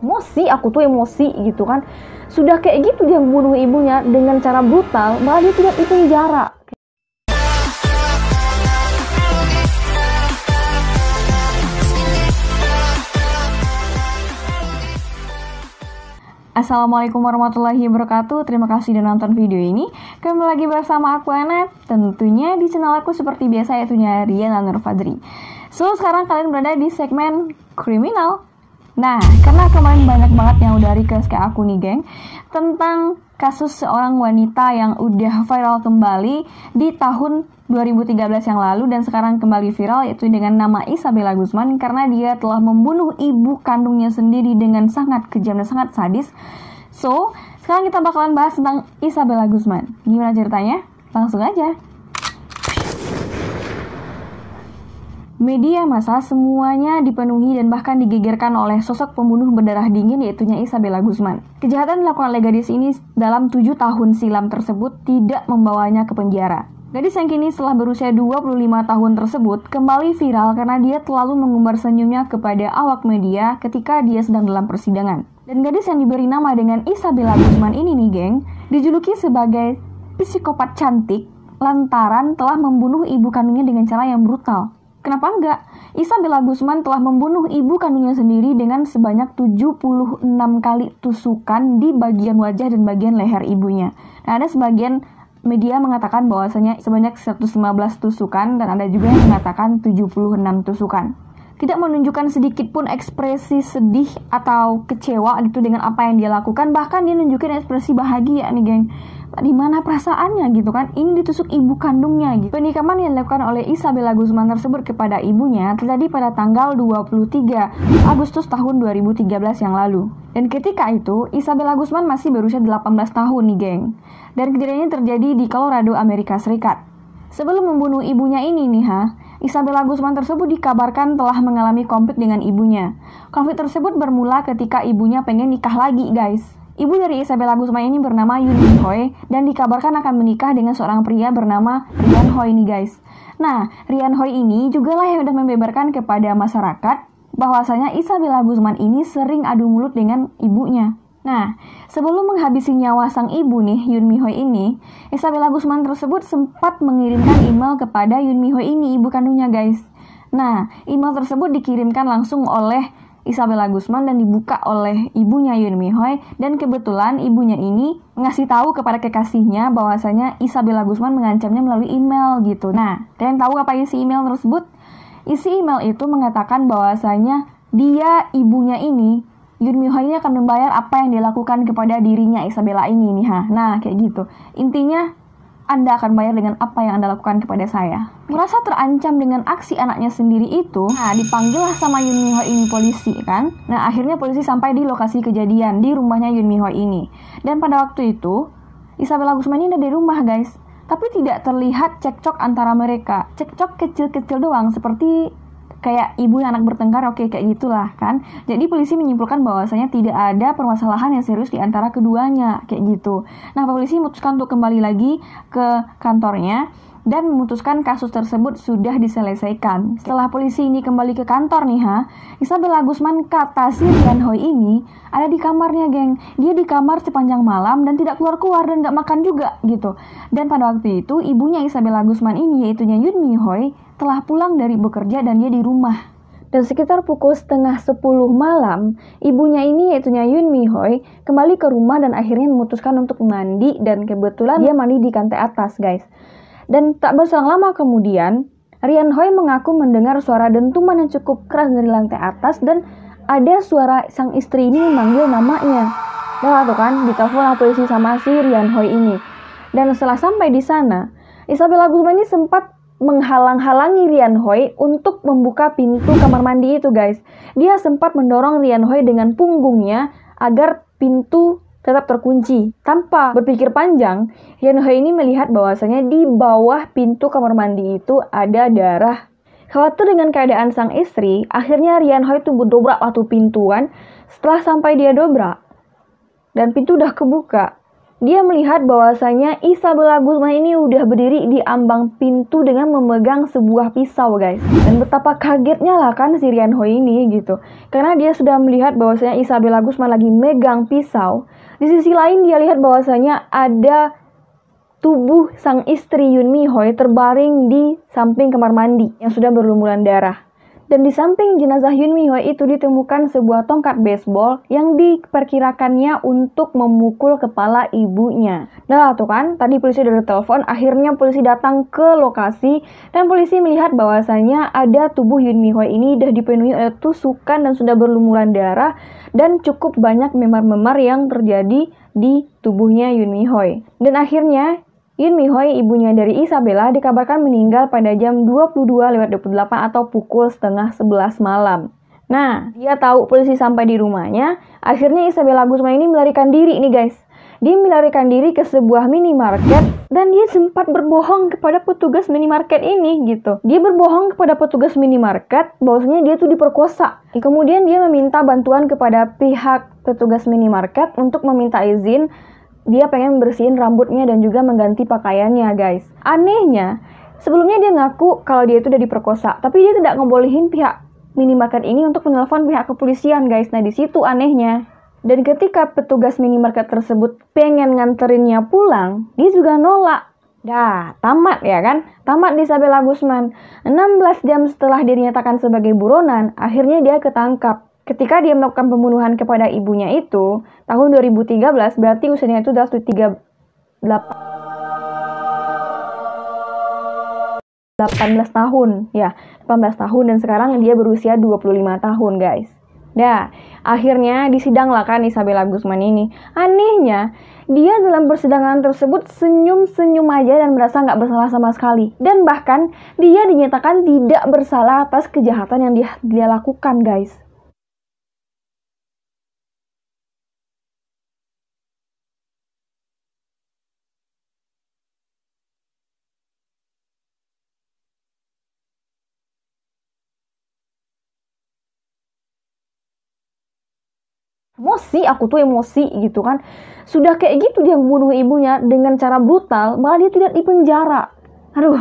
emosi, aku tuh emosi gitu kan. Sudah kayak gitu dia membunuh ibunya dengan cara brutal, malah dia tidak dipenjara. Assalamualaikum warahmatullahi wabarakatuh. Terima kasih sudah nonton video ini. Kembali lagi bersama aku Anet, tentunya di channel aku seperti biasa, yaitu Rian Nur Fadri. So, sekarang kalian berada di segmen kriminal. Nah, karena kemarin banyak banget yang udah request ke aku nih geng, tentang kasus seorang wanita yang udah viral kembali di tahun 2013 yang lalu dan sekarang kembali viral, yaitu dengan nama Isabella Guzman, karena dia telah membunuh ibu kandungnya sendiri dengan sangat kejam dan sangat sadis. So, sekarang kita bakalan bahas tentang Isabella Guzman. Gimana ceritanya? Langsung aja. Media massa semuanya dipenuhi dan bahkan digegerkan oleh sosok pembunuh berdarah dingin, yaitunya Isabella Guzman. Kejahatan dilakukan oleh gadis ini dalam 7 tahun silam tersebut tidak membawanya ke penjara. Gadis yang kini setelah berusia 25 tahun tersebut kembali viral karena dia terlalu mengumbar senyumnya kepada awak media ketika dia sedang dalam persidangan. Dan gadis yang diberi nama dengan Isabella Guzman ini nih geng, dijuluki sebagai psikopat cantik lantaran telah membunuh ibu kandungnya dengan cara yang brutal. Kenapa enggak? Isabella Guzman telah membunuh ibu kandungnya sendiri dengan sebanyak 76 kali tusukan di bagian wajah dan bagian leher ibunya. Nah, ada sebagian media mengatakan bahwasanya sebanyak 115 tusukan dan ada juga yang mengatakan 76 tusukan. Tidak menunjukkan sedikit pun ekspresi sedih atau kecewa itu dengan apa yang dia lakukan, bahkan dia nunjukin ekspresi bahagia nih geng. Di mana perasaannya gitu kan, ini ditusuk ibu kandungnya gitu. Penikaman yang dilakukan oleh Isabella Guzman tersebut kepada ibunya terjadi pada tanggal 23 Agustus tahun 2013 yang lalu. Dan ketika itu Isabella Guzman masih berusia 18 tahun nih geng. Dan kejadiannya terjadi di Colorado, Amerika Serikat. Sebelum membunuh ibunya ini nih Isabella Guzman tersebut dikabarkan telah mengalami konflik dengan ibunya. Konflik tersebut bermula ketika ibunya pengen nikah lagi guys. Ibu dari Isabella Guzman ini bernama Yoon Mi Hoy dan dikabarkan akan menikah dengan seorang pria bernama Rian Hoy nih guys. Nah, Rian Hoy ini juga lah yang sudah membeberkan kepada masyarakat bahwasanya Isabella Guzman ini sering adu mulut dengan ibunya. Nah, sebelum menghabisi nyawa sang ibu nih, Yoon Mi Hoy ini, Isabella Guzman tersebut sempat mengirimkan email kepada Yoon Mi Hoy ini, ibu kandungnya guys. Nah, email tersebut dikirimkan langsung oleh Isabella Guzman dan dibuka oleh ibunya Yoon Mi Hoy, dan kebetulan ibunya ini ngasih tahu kepada kekasihnya bahwasanya Isabella Guzman mengancamnya melalui email gitu. Nah, kalian tahu apa isi email tersebut? Isi email itu mengatakan bahwasanya dia, ibunya ini, Yoon Mi Hoy ini akan membayar apa yang dilakukan kepada dirinya Isabella ini nih Nah, kayak gitu. Intinya, Anda akan bayar dengan apa yang Anda lakukan kepada saya. Merasa terancam dengan aksi anaknya sendiri itu, dipanggillah sama Yoon Mi Hoy ini polisi kan. Nah, akhirnya polisi sampai di lokasi kejadian di rumahnya Yoon Mi Hoy ini. Dan pada waktu itu, Isabella Guzman ini ada di rumah guys. Tapi tidak terlihat cekcok antara mereka. Cekcok kecil-kecil doang, seperti kayak ibu dan anak bertengkar, oke kayak gitulah kan. Jadi polisi menyimpulkan bahwasanya tidak ada permasalahan yang serius di antara keduanya, kayak gitu. Nah, polisi memutuskan untuk kembali lagi ke kantornya dan memutuskan kasus tersebut sudah diselesaikan. Setelah polisi ini kembali ke kantor nih Isabella Guzman, kata si Rian Hoy ini, ada di kamarnya geng. Dia di kamar sepanjang malam dan tidak keluar-keluar dan gak makan juga gitu. Dan pada waktu itu ibunya Isabella Guzman ini, yaitunya Yoon Mi Hoy, telah pulang dari bekerja dan dia di rumah. Dan sekitar pukul 9:30 malam, ibunya ini, yaitunya Yoon Mi Hoy, kembali ke rumah dan akhirnya memutuskan untuk mandi, dan kebetulan dia mandi di lantai atas guys. Dan tak berselang lama kemudian, Rian Hoy mengaku mendengar suara dentuman yang cukup keras dari lantai atas dan ada suara sang istri ini memanggil namanya. Nah, tuh kan, ditelepon polisi sama si Rian Hoy ini. Dan setelah sampai di sana, Isabella Guzman ini sempat menghalang-halangi Rian Hoy untuk membuka pintu kamar mandi itu guys. Dia sempat mendorong Rian Hoy dengan punggungnya agar pintu tetap terkunci. Tanpa berpikir panjang, Rian Hoy ini melihat bahwasanya di bawah pintu kamar mandi itu ada darah. Khawatir dengan keadaan sang istri, akhirnya Rian Hoy tunggu dobrak waktu pintuan. Setelah sampai dia dobrak dan pintu udah kebuka, Dia melihat bahwasanya Isabella Guzman ini udah berdiri di ambang pintu dengan memegang sebuah pisau, guys. Dan betapa kagetnya lah kan si Rian Hoi ini gitu. Karena dia sudah melihat bahwasanya Isabella Guzman lagi megang pisau. Di sisi lain dia lihat bahwasanya ada tubuh sang istri Yoon Mi Hoi terbaring di samping kamar mandi yang sudah berlumuran darah. Dan di samping jenazah Yoon Mi Hoi itu ditemukan sebuah tongkat baseball yang diperkirakannya untuk memukul kepala ibunya. Nah tuh kan, tadi polisi udah telepon, akhirnya polisi datang ke lokasi dan polisi melihat bahwasanya ada tubuh Yoon Mi Hoi ini sudah dipenuhi oleh tusukan dan sudah berlumuran darah dan cukup banyak memar-memar yang terjadi di tubuhnya Yoon Mi Hoi. Dan akhirnya Yoon Mi Hoi, ibunya dari Isabella, dikabarkan meninggal pada jam 22:28 atau pukul 10:30 malam. Nah, dia tahu polisi sampai di rumahnya, akhirnya Isabella Guzman ini melarikan diri nih guys. Dia melarikan diri ke sebuah minimarket dan dia sempat berbohong kepada petugas minimarket ini gitu. Dia berbohong kepada petugas minimarket bahwasanya dia tuh diperkosa. Kemudian dia meminta bantuan kepada pihak petugas minimarket untuk meminta izin. Dia pengen bersihin rambutnya dan juga mengganti pakaiannya, guys. Anehnya, sebelumnya dia ngaku kalau dia itu udah diperkosa, tapi dia tidak ngebolehin pihak minimarket ini untuk menelpon pihak kepolisian, guys. Nah, di situ anehnya. Dan ketika petugas minimarket tersebut pengen nganterinnya pulang, dia juga nolak. Dah, tamat ya kan? Tamat di Isabella Guzman. 16 jam setelah dia dinyatakan sebagai buronan, akhirnya dia ketangkap. Ketika dia melakukan pembunuhan kepada ibunya itu, tahun 2013, berarti usianya itu sudah 18 tahun. Ya, 18 tahun dan sekarang dia berusia 25 tahun, guys. Nah, akhirnya disidanglah kan Isabella Guzman ini. Anehnya, dia dalam persidangan tersebut senyum-senyum aja dan merasa nggak bersalah sama sekali. Dan bahkan, dia dinyatakan tidak bersalah atas kejahatan yang dia lakukan, guys. Aku tuh emosi gitu kan. Sudah kayak gitu dia membunuh ibunya dengan cara brutal, malah dia tidak dipenjara. Aduh,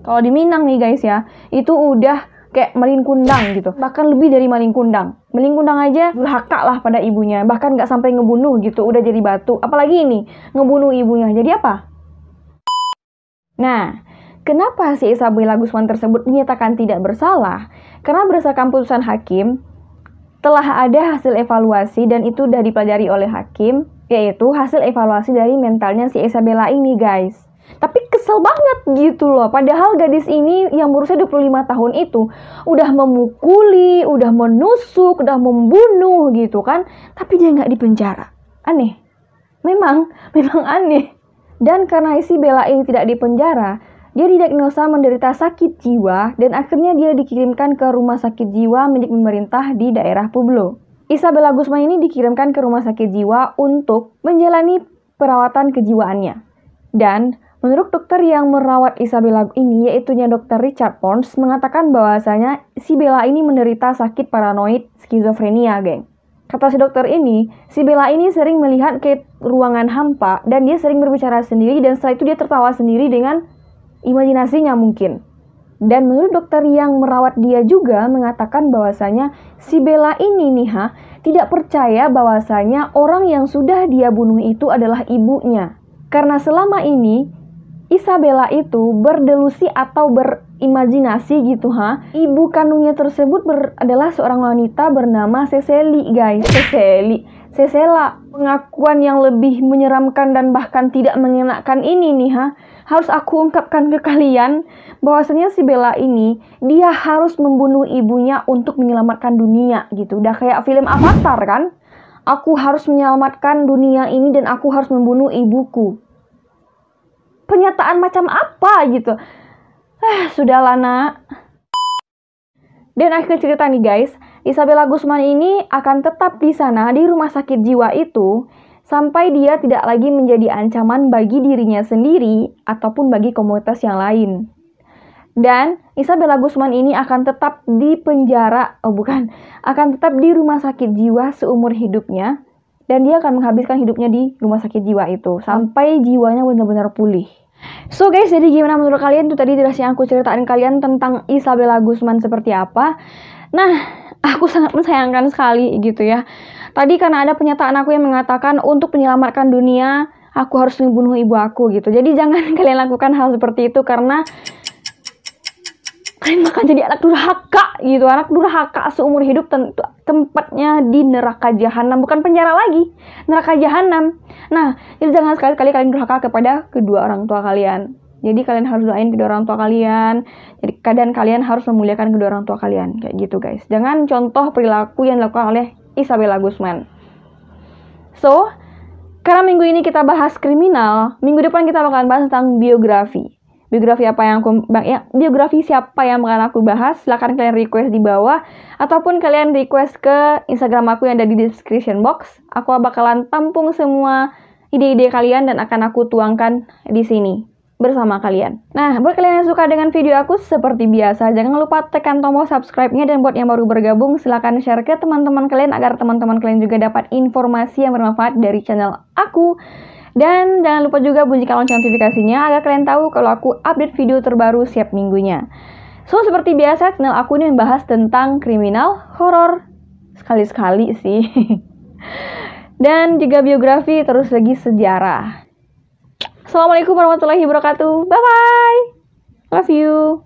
kalau di Minang nih guys ya, itu udah kayak maling kundang gitu. Bahkan lebih dari maling kundang. Maling kundang aja durhaka lah pada ibunya, bahkan nggak sampai ngebunuh gitu, udah jadi batu. Apalagi ini, ngebunuh ibunya. Jadi apa? Nah, kenapa si Isabella Guzman tersebut dinyatakan tidak bersalah? Karena berdasarkan putusan hakim, telah ada hasil evaluasi dan itu udah dipelajari oleh hakim, yaitu hasil evaluasi dari mentalnya si Isabella ini, guys. Tapi kesel banget gitu loh, padahal gadis ini yang berusia 25 tahun itu udah memukuli, udah menusuk, udah membunuh gitu kan, tapi dia nggak dipenjara. Aneh, memang aneh. Dan karena Isabella ini tidak dipenjara, dia didiagnosa menderita sakit jiwa dan akhirnya dia dikirimkan ke rumah sakit jiwa milik pemerintah di daerah Pueblo. Isabella Guzman ini dikirimkan ke rumah sakit jiwa untuk menjalani perawatan kejiwaannya. Dan menurut dokter yang merawat Isabella ini, yaitu Dr. Richard Pons, mengatakan bahwasanya si Bella ini menderita sakit paranoid skizofrenia, geng. Kata si dokter ini, si Bella ini sering melihat ke ruangan hampa dan dia sering berbicara sendiri dan setelah itu dia tertawa sendiri dengan imajinasinya mungkin. Dan menurut dokter yang merawat dia juga mengatakan bahwasanya si Bella ini nih tidak percaya bahwasanya orang yang sudah dia bunuh itu adalah ibunya. Karena selama ini Isabella itu berdelusi atau berimajinasi gitu ibu kandungnya tersebut adalah seorang wanita bernama Cecily, guys. Cecela, pengakuan yang lebih menyeramkan dan bahkan tidak mengenakan ini nih harus aku ungkapkan ke kalian bahwasanya si Bella ini dia harus membunuh ibunya untuk menyelamatkan dunia gitu. Udah kayak film Avatar kan? Aku harus menyelamatkan dunia ini dan aku harus membunuh ibuku. Pernyataan macam apa gitu? Sudahlah nak. Dan akhir cerita nih guys, Isabella Guzman ini akan tetap di sana di rumah sakit jiwa itu sampai dia tidak lagi menjadi ancaman bagi dirinya sendiri ataupun bagi komunitas yang lain. Dan Isabella Guzman ini akan tetap di penjara, akan tetap di rumah sakit jiwa seumur hidupnya dan dia akan menghabiskan hidupnya di rumah sakit jiwa itu sampai jiwanya benar-benar pulih. So guys, jadi gimana menurut kalian? Itu tadi yang aku ceritain kalian tentang Isabella Guzman seperti apa. Nah, aku sangat menyayangkan sekali gitu ya. Tadi karena ada pernyataan aku yang mengatakan untuk menyelamatkan dunia, aku harus membunuh ibu aku gitu. Jadi jangan kalian lakukan hal seperti itu karena kalian bakal jadi anak durhaka gitu. Anak durhaka seumur hidup, tempatnya di neraka jahanam, bukan penjara lagi, neraka jahanam. Nah, jadi jangan sekali-kali kalian durhaka kepada kedua orang tua kalian. Jadi kalian harus doain kedua orang tua kalian. Jadi keadaan kalian harus memuliakan kedua orang tua kalian, kayak gitu guys. Jangan contoh perilaku yang dilakukan oleh Isabella Guzman. So, karena minggu ini kita bahas kriminal, minggu depan kita bakalan bahas tentang biografi. Biografi siapa yang bakalan aku bahas, silahkan kalian request di bawah ataupun kalian request ke Instagram aku yang ada di description box. Aku bakalan tampung semua ide-ide kalian dan akan aku tuangkan di sini bersama kalian. Nah, buat kalian yang suka dengan video aku seperti biasa, jangan lupa tekan tombol subscribe-nya, dan buat yang baru bergabung silahkan share ke teman-teman kalian agar teman-teman kalian juga dapat informasi yang bermanfaat dari channel aku. Dan jangan lupa juga bunyikan lonceng notifikasinya agar kalian tahu kalau aku update video terbaru setiap minggunya. So, seperti biasa, channel aku ini membahas tentang kriminal, horor, sekali-sekali sih. Dan juga biografi, terus lagi sejarah. Assalamualaikum warahmatullahi wabarakatuh. Bye-bye. Love you.